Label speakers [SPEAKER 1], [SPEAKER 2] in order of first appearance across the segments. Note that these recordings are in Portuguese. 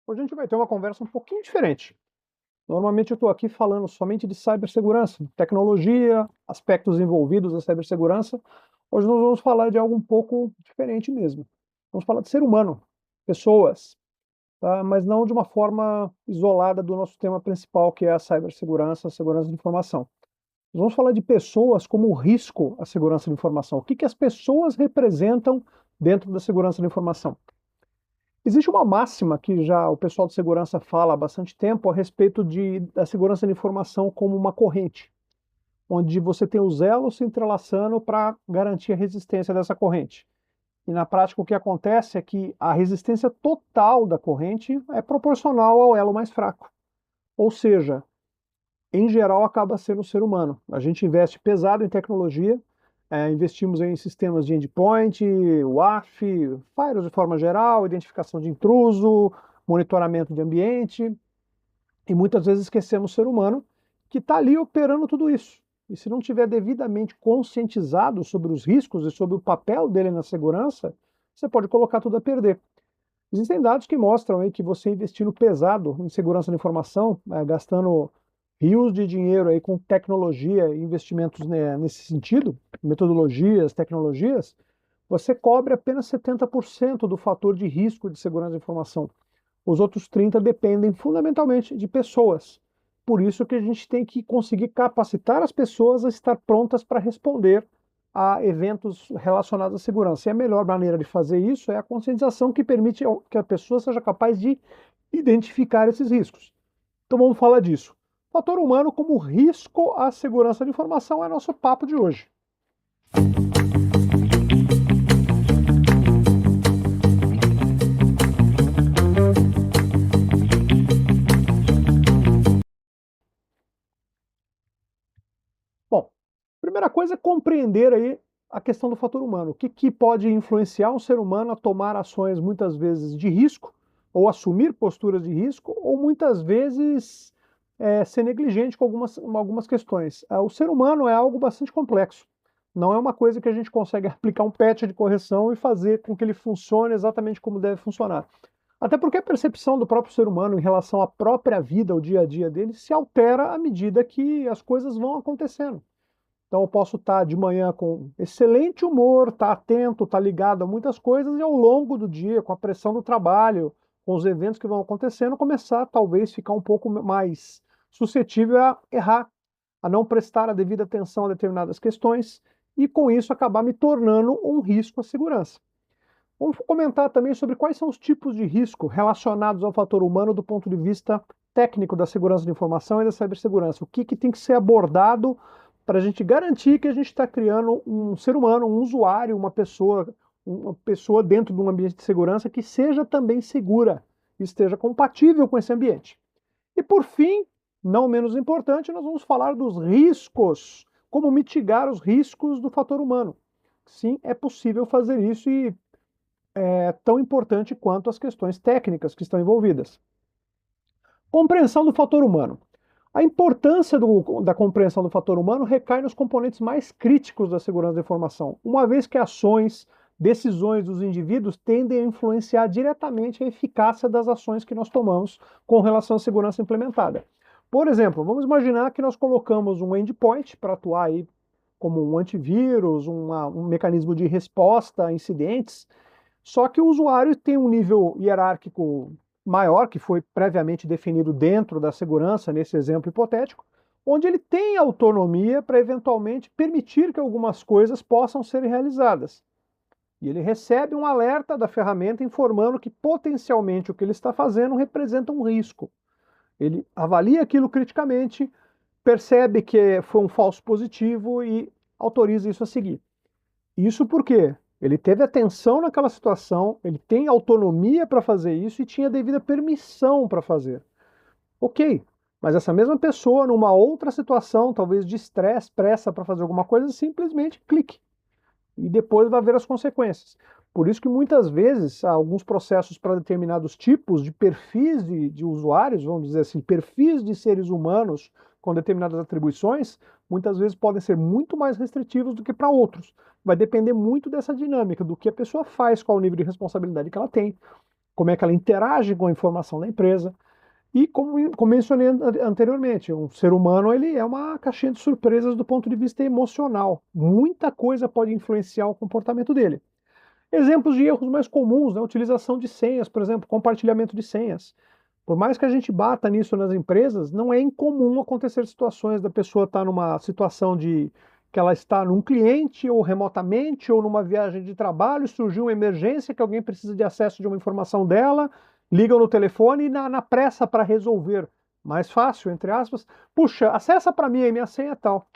[SPEAKER 1] Hoje a gente vai ter uma conversa um pouquinho diferente. Normalmente eu estou aqui falando somente de cibersegurança, tecnologia, aspectos envolvidos da cibersegurança. Hoje nós vamos falar de algo um pouco diferente mesmo. Vamos falar de ser humano, pessoas, tá? Mas não de uma forma isolada do nosso tema principal, que é a cibersegurança, a segurança de informação. Nós vamos falar de pessoas como risco à segurança de informação. O que que as pessoas representam dentro da segurança da informação? Existe uma máxima que já o pessoal de segurança fala há bastante tempo a respeito da segurança de informação como uma corrente, onde você tem os elos se entrelaçando para garantir a resistência dessa corrente. E na prática o que acontece é que a resistência total da corrente é proporcional ao elo mais fraco. Ou seja, em geral acaba sendo o ser humano. A gente investe pesado em tecnologia, investimos em sistemas de endpoint, WAF, firewalls de forma geral, identificação de intruso, monitoramento de ambiente, e muitas vezes esquecemos o ser humano que está ali operando tudo isso. E se não tiver devidamente conscientizado sobre os riscos e sobre o papel dele na segurança, você pode colocar tudo a perder. Existem dados que mostram aí que você investindo pesado em segurança da informação, gastando rios de dinheiro aí com tecnologia e investimentos, né, nesse sentido, metodologias, tecnologias, você cobre apenas 70% do fator de risco de segurança da informação. Os outros 30% dependem fundamentalmente de pessoas. Por isso que a gente tem que conseguir capacitar as pessoas a estar prontas para responder a eventos relacionados à segurança. E a melhor maneira de fazer isso é a conscientização que permite que a pessoa seja capaz de identificar esses riscos. Então vamos falar disso. Fator humano como risco à segurança de informação é nosso papo de hoje. Bom, primeira coisa é compreender aí a questão do fator humano. O que, que pode influenciar um ser humano a tomar ações muitas vezes de risco, ou assumir posturas de risco, ou muitas vezes ser negligente com algumas questões. O ser humano é algo bastante complexo. Não é uma coisa que a gente consegue aplicar um patch de correção e fazer com que ele funcione exatamente como deve funcionar. Até porque a percepção do próprio ser humano em relação à própria vida, o dia a dia dele, se altera à medida que as coisas vão acontecendo. Então eu posso estar de manhã com excelente humor, estar atento, estar ligado a muitas coisas e ao longo do dia, com a pressão do trabalho, com os eventos que vão acontecendo, começar talvez ficar um pouco mais suscetível a errar, a não prestar a devida atenção a determinadas questões e com isso acabar me tornando um risco à segurança. Vamos comentar também sobre quais são os tipos de risco relacionados ao fator humano do ponto de vista técnico da segurança de informação e da cibersegurança. O que, que tem que ser abordado para a gente garantir que a gente está criando um ser humano, um usuário, uma pessoa dentro de um ambiente de segurança que seja também segura, esteja compatível com esse ambiente. E por fim, não menos importante, nós vamos falar dos riscos, como mitigar os riscos do fator humano. Sim, é possível fazer isso e é tão importante quanto as questões técnicas que estão envolvidas. Compreensão do fator humano. A importância da compreensão do fator humano recai nos componentes mais críticos da segurança da informação, uma vez que ações, decisões dos indivíduos tendem a influenciar diretamente a eficácia das ações que nós tomamos com relação à segurança implementada. Por exemplo, vamos imaginar que nós colocamos um endpoint para atuar aí como um antivírus, um mecanismo de resposta a incidentes, só que o usuário tem um nível hierárquico maior, que foi previamente definido dentro da segurança, nesse exemplo hipotético, onde ele tem autonomia para eventualmente permitir que algumas coisas possam ser realizadas. E ele recebe um alerta da ferramenta informando que potencialmente o que ele está fazendo representa um risco. Ele avalia aquilo criticamente, percebe que foi um falso positivo e autoriza isso a seguir. Isso porque ele teve atenção naquela situação, ele tem autonomia para fazer isso e tinha devida permissão para fazer. Ok, mas essa mesma pessoa, numa outra situação, talvez de estresse, pressa para fazer alguma coisa, simplesmente clique. E depois vai ver as consequências. Por isso que muitas vezes há alguns processos para determinados tipos de perfis de usuários, vamos dizer assim, perfis de seres humanos com determinadas atribuições, muitas vezes podem ser muito mais restritivos do que para outros. Vai depender muito dessa dinâmica, do que a pessoa faz, qual o nível de responsabilidade que ela tem. como é que ela interage com a informação da empresa. E como mencionei anteriormente, um ser humano ele é uma caixinha de surpresas do ponto de vista emocional. Muita coisa pode influenciar o comportamento dele. Exemplos de erros mais comuns, né? Utilização de senhas, por exemplo, compartilhamento de senhas. Por mais que a gente bata nisso nas empresas, não é incomum acontecer situações da pessoa estar numa situação de que ela está num cliente ou remotamente ou numa viagem de trabalho, surgiu uma emergência que alguém precisa de acesso de uma informação dela, ligam no telefone e na pressa para resolver, mais fácil, entre aspas, puxa, acessa para mim a minha senha é tal.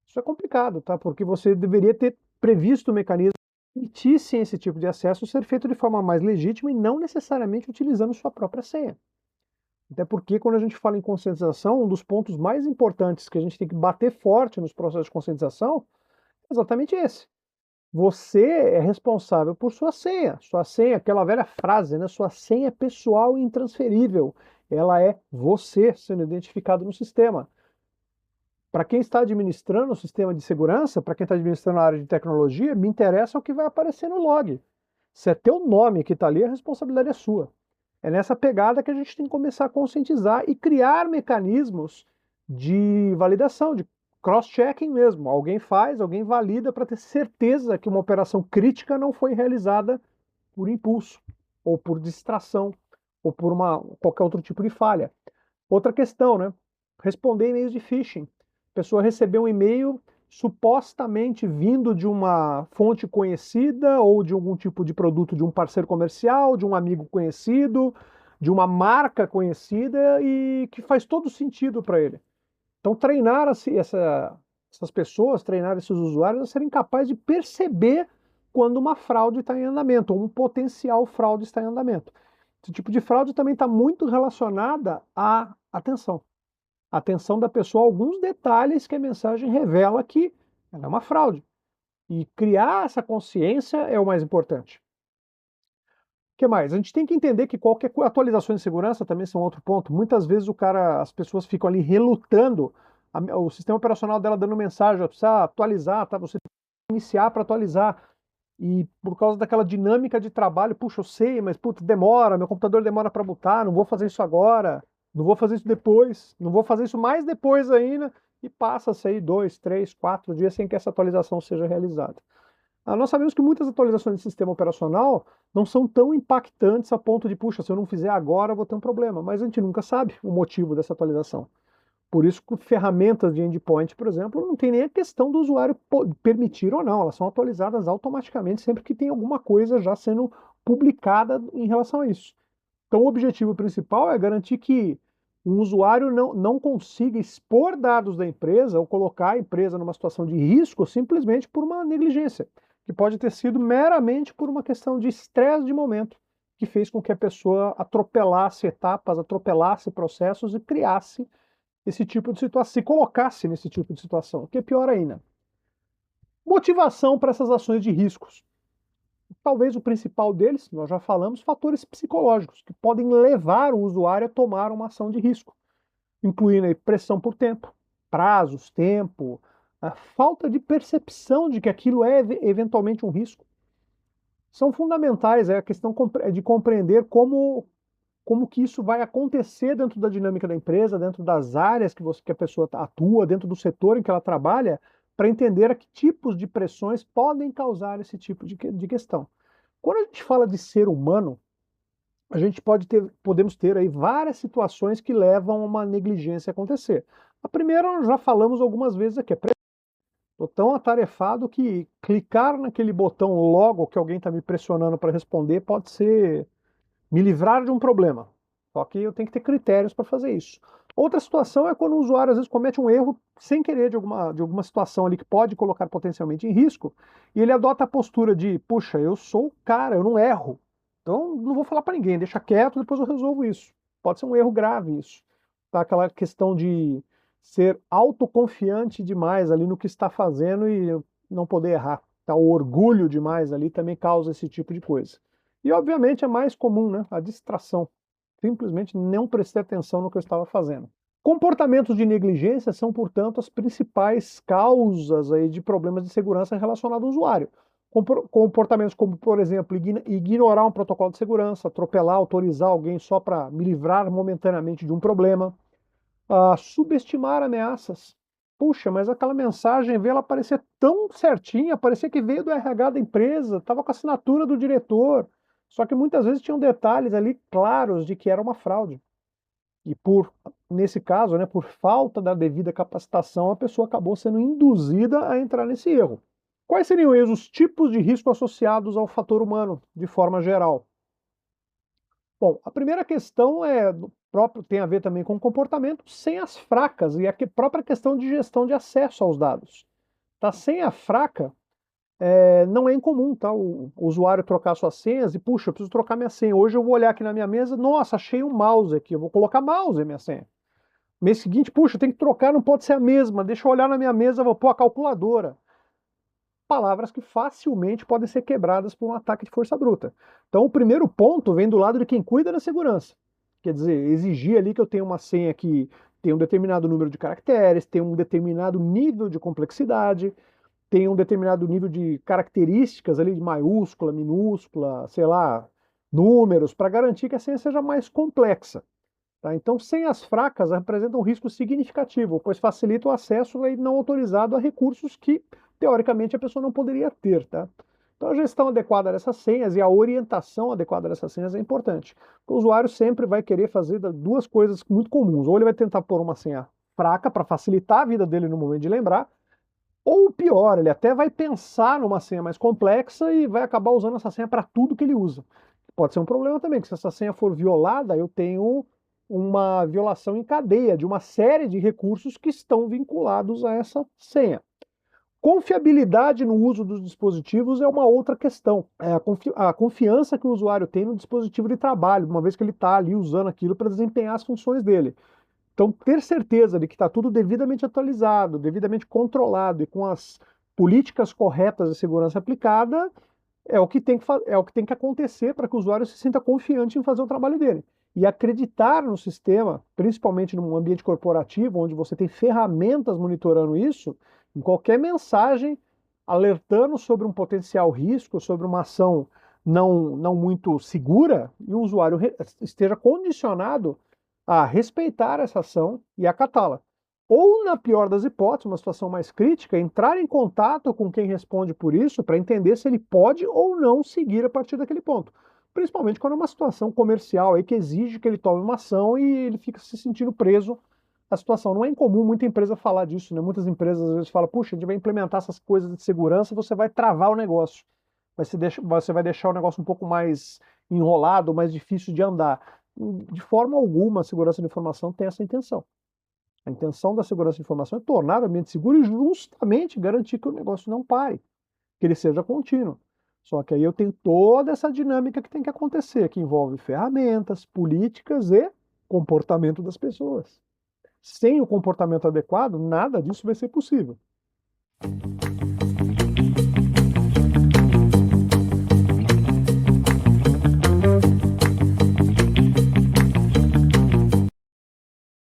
[SPEAKER 1] Isso é complicado, tá? Porque você deveria ter previsto o mecanismo que permitissem esse tipo de acesso ser feito de forma mais legítima e não necessariamente utilizando sua própria senha. Até porque quando a gente fala em conscientização, um dos pontos mais importantes que a gente tem que bater forte nos processos de conscientização é exatamente esse. Você é responsável por sua senha. Sua senha, aquela velha frase, né? Sua senha é pessoal e intransferível. Ela é você sendo identificado no sistema. Para quem está administrando o sistema de segurança, para quem está administrando a área de tecnologia, me interessa o que vai aparecer no log. Se é teu nome que está ali, a responsabilidade é sua. É nessa pegada que a gente tem que começar a conscientizar e criar mecanismos de validação, de cross-checking mesmo. Alguém faz, alguém valida para ter certeza que uma operação crítica não foi realizada por impulso, ou por distração, ou por qualquer outro tipo de falha. Outra questão, né? Responder e-mails de phishing. A pessoa recebeu um e-mail supostamente vindo de uma fonte conhecida ou de algum tipo de produto de um parceiro comercial, de um amigo conhecido, de uma marca conhecida e que faz todo sentido para ele. Então, treinar essas pessoas, treinar esses usuários a serem capazes de perceber quando uma fraude está em andamento, ou um potencial fraude está em andamento. Esse tipo de fraude também está muito relacionada à atenção. A atenção da pessoa a alguns detalhes que a mensagem revela que ela é uma fraude. E criar essa consciência é o mais importante. O que mais? A gente tem que entender que qualquer atualizações de segurança também são outro ponto. Muitas vezes as pessoas ficam ali relutando, o sistema operacional dela dando mensagem, precisa atualizar, tá? Você tem que iniciar para atualizar. E por causa daquela dinâmica de trabalho, puxa, eu sei, mas puta, demora, meu computador demora para botar, não vou fazer isso agora, não vou fazer isso depois, não vou fazer isso mais depois ainda, e passa-se aí 2, 3, 4 dias sem que essa atualização seja realizada. Nós sabemos que muitas atualizações de sistema operacional não são tão impactantes a ponto de, puxa, se eu não fizer agora, eu vou ter um problema, mas a gente nunca sabe o motivo dessa atualização. Por isso que ferramentas de endpoint, por exemplo, não tem nem a questão do usuário permitir ou não, elas são atualizadas automaticamente sempre que tem alguma coisa já sendo publicada em relação a isso. Então o objetivo principal é garantir que um usuário não consiga expor dados da empresa ou colocar a empresa numa situação de risco simplesmente por uma negligência, que pode ter sido meramente por uma questão de estresse de momento, que fez com que a pessoa atropelasse etapas, atropelasse processos e criasse esse tipo de situação, se colocasse nesse tipo de situação, o que é pior ainda. Motivação para essas ações de riscos. Talvez o principal deles, nós já falamos, fatores psicológicos, que podem levar o usuário a tomar uma ação de risco, incluindo aí pressão por tempo, prazos, tempo, a falta de percepção de que aquilo é eventualmente um risco. São fundamentais, é a questão de compreender como que isso vai acontecer dentro da dinâmica da empresa, dentro das áreas que a pessoa atua, dentro do setor em que ela trabalha, para entender a que tipos de pressões podem causar esse tipo de questão. Quando a gente fala de ser humano, a gente podemos ter aí várias situações que levam a uma negligência a acontecer. A primeira nós já falamos algumas vezes aqui, estou tão atarefado que clicar naquele botão logo que alguém está me pressionando para responder pode ser me livrar de um problema. Só que eu tenho que ter critérios para fazer isso. Outra situação é quando o usuário às vezes comete um erro sem querer de alguma situação ali que pode colocar potencialmente em risco, e ele adota a postura de, puxa, eu sou o cara, eu não erro. Então não vou falar para ninguém, deixa quieto, depois eu resolvo isso. Pode ser um erro grave isso. Tá? Aquela questão de ser autoconfiante demais ali no que está fazendo e não poder errar. Tá? O orgulho demais ali também causa esse tipo de coisa. E, obviamente, é mais comum, né? A distração. Simplesmente não prestei atenção no que eu estava fazendo. Comportamentos de negligência são, portanto, as principais causas aí de problemas de segurança relacionados ao usuário. Comportamentos como, por exemplo, ignorar um protocolo de segurança, atropelar, autorizar alguém só para me livrar momentaneamente de um problema. Subestimar ameaças. Puxa, mas aquela mensagem veio ela parecer tão certinha, parecia que veio do RH da empresa, estava com a assinatura do diretor. Só que muitas vezes tinham detalhes ali claros de que era uma fraude. E nesse caso, né, por falta da devida capacitação, a pessoa acabou sendo induzida a entrar nesse erro. Quais seriam os tipos de risco associados ao fator humano, de forma geral? Bom, a primeira questão tem a ver também com comportamento sem as fracas e a própria questão de gestão de acesso aos dados. Tá? Sem a fraca, não é incomum, tá? O usuário trocar suas senhas e, puxa, eu preciso trocar minha senha. Hoje eu vou olhar aqui na minha mesa, nossa, achei um mouse aqui, eu vou colocar mouse em minha senha. Mês seguinte, puxa, tem que trocar, não pode ser a mesma, deixa eu olhar na minha mesa, vou pôr a calculadora. Palavras que facilmente podem ser quebradas por um ataque de força bruta. Então, o primeiro ponto vem do lado de quem cuida da segurança. Quer dizer, exigir ali que eu tenha uma senha que tem um determinado número de caracteres, tem um determinado nível de complexidade, tem um determinado nível de características ali de maiúscula, minúscula, sei lá, números, para garantir que a senha seja mais complexa. Tá? Então, senhas fracas representam um risco significativo, pois facilita o acesso não autorizado a recursos que, teoricamente, a pessoa não poderia ter. Tá? Então, a gestão adequada dessas senhas e a orientação adequada dessas senhas é importante. O usuário sempre vai querer fazer duas coisas muito comuns. Ou ele vai tentar pôr uma senha fraca para facilitar a vida dele no momento de lembrar, ou pior, ele até vai pensar numa senha mais complexa e vai acabar usando essa senha para tudo que ele usa. Pode ser um problema também, que se essa senha for violada, eu tenho uma violação em cadeia de uma série de recursos que estão vinculados a essa senha. Confiabilidade no uso dos dispositivos é uma outra questão. É a confiança que o usuário tem no dispositivo de trabalho, uma vez que ele está ali usando aquilo para desempenhar as funções dele. Então, ter certeza de que está tudo devidamente atualizado, devidamente controlado e com as políticas corretas de segurança aplicada é o que tem que acontecer para que o usuário se sinta confiante em fazer o trabalho dele. E acreditar no sistema, principalmente num ambiente corporativo, onde você tem ferramentas monitorando isso, em qualquer mensagem alertando sobre um potencial risco, sobre uma ação não muito segura, e o usuário esteja condicionado a respeitar essa ação e acatá-la. Ou, na pior das hipóteses, uma situação mais crítica, entrar em contato com quem responde por isso para entender se ele pode ou não seguir a partir daquele ponto. Principalmente quando é uma situação comercial aí que exige que ele tome uma ação e ele fica se sentindo preso à situação. Não é incomum muita empresa falar disso, né? Muitas empresas às vezes falam, puxa, a gente vai implementar essas coisas de segurança, você vai travar o negócio. Você vai deixar o negócio um pouco mais enrolado, mais difícil de andar. De forma alguma, a segurança da informação tem essa intenção. A intenção da segurança de informação é tornar o ambiente seguro e justamente garantir que o negócio não pare, que ele seja contínuo. Só que aí eu tenho toda essa dinâmica que tem que acontecer, que envolve ferramentas, políticas e comportamento das pessoas. Sem o comportamento adequado, nada disso vai ser possível.